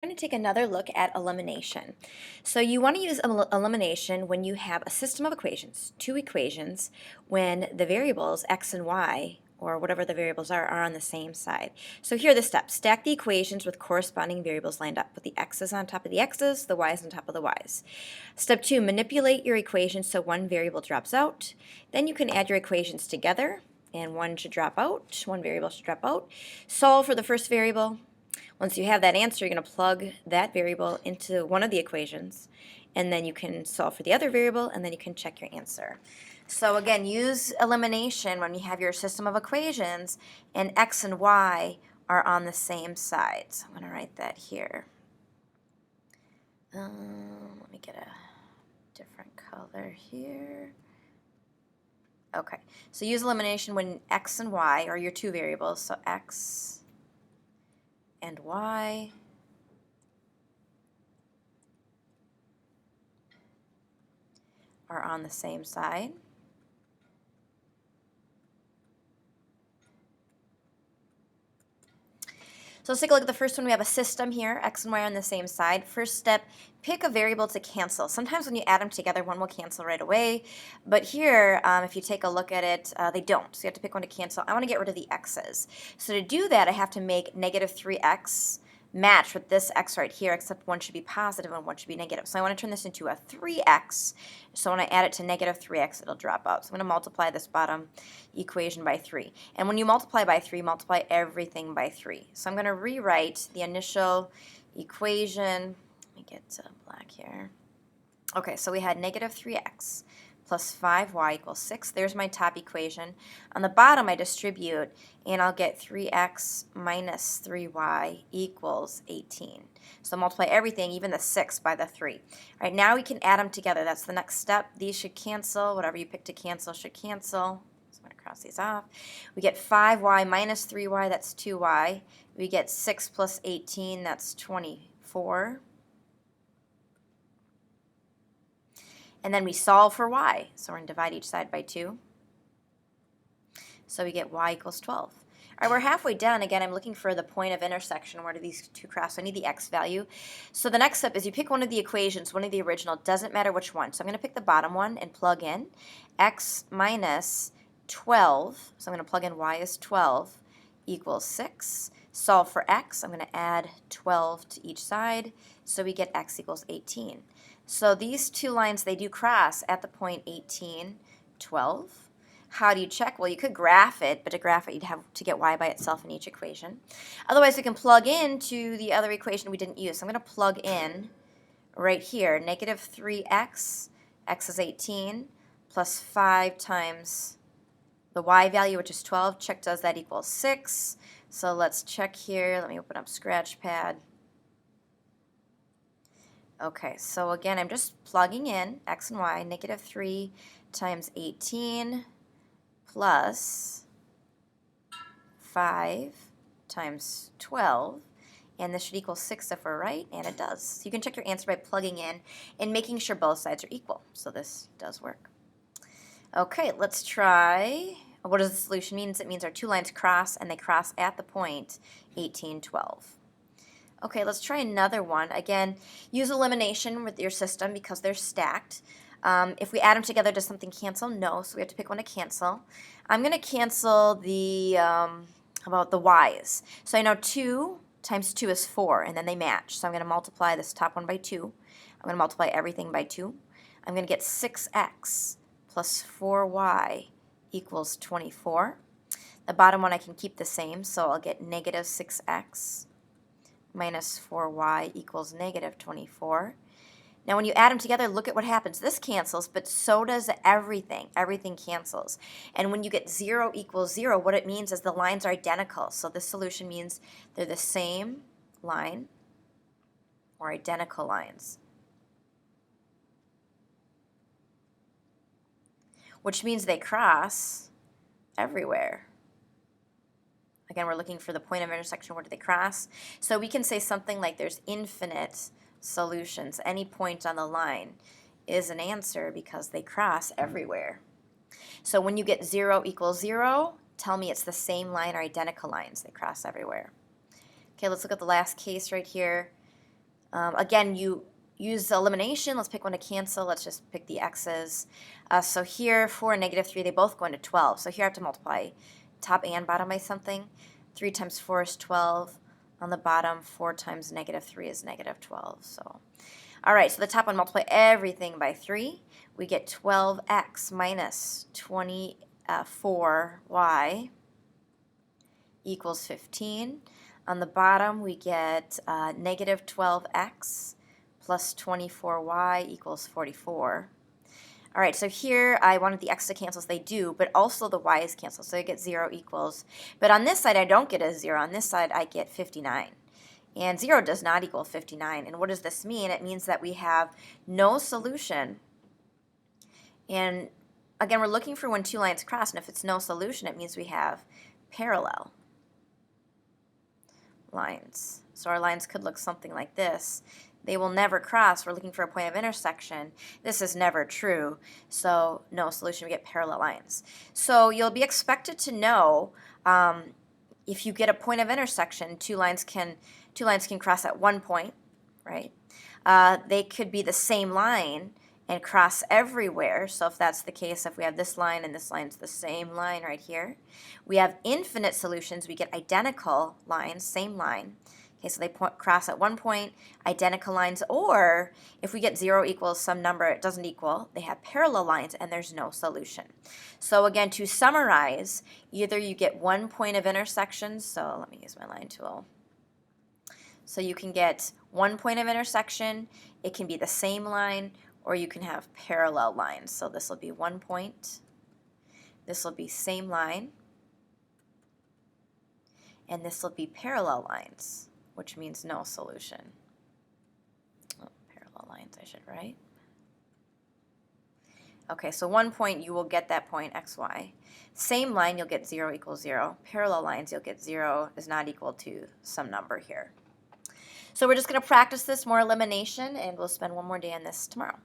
We're going to take another look at elimination. So you want to use elimination when you have a system of equations, two equations, when the variables x and y, or whatever the variables are on the same side. So here are the steps. Stack the equations with corresponding variables lined up, with the x's on top of the x's, the y's on top of the y's. Step 2, manipulate your equations so one variable drops out. Then you can add your equations together, and one should drop out, one variable should drop out. Solve for the first variable. Once you have that answer, you're going to plug that variable into one of the equations, and then you can solve for the other variable, and then you can check your answer. So again, use elimination when you have your system of equations and x and y are on the same side. So I'm going to write that here. Let me get a different color here. Okay, so use elimination when x and y are your two variables, so x and y are on the same side. So let's take a look at the first one. We have a system here, x and y are on the same side. First step, pick a variable to cancel. Sometimes when you add them together, one will cancel right away. But here, if you take a look at it, they don't. So you have to pick one to cancel. I want to get rid of the x's. So to do that, I have to make negative 3x match with this x right here, except one should be positive and one should be negative. So I want to turn this into a 3x. So when I add it to negative 3x, it'll drop out. So I'm going to multiply this bottom equation by 3. And when you multiply by 3, multiply everything by 3. So I'm going to rewrite the initial equation. Let me get black here. Okay, so we had negative 3x plus 5y equals 6. There's my top equation. On the bottom, I distribute, and I'll get 3x minus 3y equals 18. So multiply everything, even the 6, by the 3. All right, now we can add them together. That's the next step. These should cancel. Whatever you pick to cancel should cancel. So I'm going to cross these off. We get 5y minus 3y, that's 2y. We get 6 plus 18, that's 24. And then we solve for y. So we're going to divide each side by 2. So we get y equals 12. All right, we're halfway done. Again, I'm looking for the point of intersection. Where do these two cross? So I need the x value. So the next step is you pick one of the equations, one of the original. Doesn't matter which one. So I'm going to pick the bottom one and plug in x minus 12. So I'm going to plug in y is 12 equals 6. Solve for x. I'm going to add 12 to each side. So we get x equals 18. So these two lines, they do cross at the point 18, 12. How do you check? Well, you could graph it, but to graph it, you'd have to get y by itself in each equation. Otherwise, we can plug into the other equation we didn't use. So I'm going to plug in right here, negative 3x, x is 18, plus 5 times the y value, which is 12. Check, does that equal 6? So let's check here. Let me open up Scratchpad. Okay, so again, I'm just plugging in x and y, negative 3 times 18 plus 5 times 12, and this should equal 6 if we're right, and it does. So you can check your answer by plugging in and making sure both sides are equal. So this does work. Okay, let's try. What does the solution mean? It means our two lines cross, and they cross at the point 18, 12. Okay, let's try another one. Again, use elimination with your system because they're stacked. If we add them together, does something cancel? No, so we have to pick one to cancel. I'm going to cancel the, how about the y's? So I know 2 times 2 is 4, and then they match. So I'm going to multiply this top one by 2. I'm going to multiply everything by 2. I'm going to get 6x plus 4y equals 24. The bottom one I can keep the same, so I'll get negative 6x minus 4y equals negative 24. Now when you add them together, look at what happens. This cancels, but so does everything. Everything cancels. And when you get 0 equals 0, what it means is the lines are identical. So this solution means they're the same line or identical lines, which means they cross everywhere. Again, we're looking for the point of intersection. Where do they cross? So we can say something like there's infinite solutions. Any point on the line is an answer because they cross everywhere. So when you get 0 equals 0, tell me it's the same line or identical lines. They cross everywhere. Okay, let's look at the last case right here. Again, you use elimination. Let's pick one to cancel. Let's just pick the x's. So here, 4 and -3, they both go into 12. So here I have to multiply top and bottom by something. 3 times 4 is 12. On the bottom, 4 times -3 is -12. So, all right, so the top one, multiply everything by 3. We get 12x minus 24y equals 15. On the bottom, we get -12x plus 24y equals 44. All right, so here I wanted the x to cancel, so they do, but also the y's cancel, so I get 0 equals. But on this side, I don't get a 0. On this side, I get 59. And 0 does not equal 59. And what does this mean? It means that we have no solution. And again, we're looking for when two lines cross, and if it's no solution, it means we have parallel lines. So our lines could look something like this. They will never cross. We're looking for a point of intersection. This is never true, so no solution. We get parallel lines. So you'll be expected to know if you get a point of intersection, two lines can cross at one point, right? They could be the same line and cross everywhere. So if that's the case, if we have this line and this line's the same line right here, we have infinite solutions. We get identical lines, same line. Okay, so they cross at one point, identical lines, or if we get 0 equals some number it doesn't equal, they have parallel lines and there's no solution. So again, to summarize, either you get one point of intersection, so let me use my line tool. So you can get one point of intersection, it can be the same line, or you can have parallel lines. So this will be one point, this will be same line, and this will be parallel lines, which means no solution. Oh, parallel lines, I should write. Okay, so one point, you will get that point, x, y. Same line, you'll get 0 equals 0. Parallel lines, you'll get 0 is not equal to some number here. So we're just going to practice this more elimination, and we'll spend one more day on this tomorrow.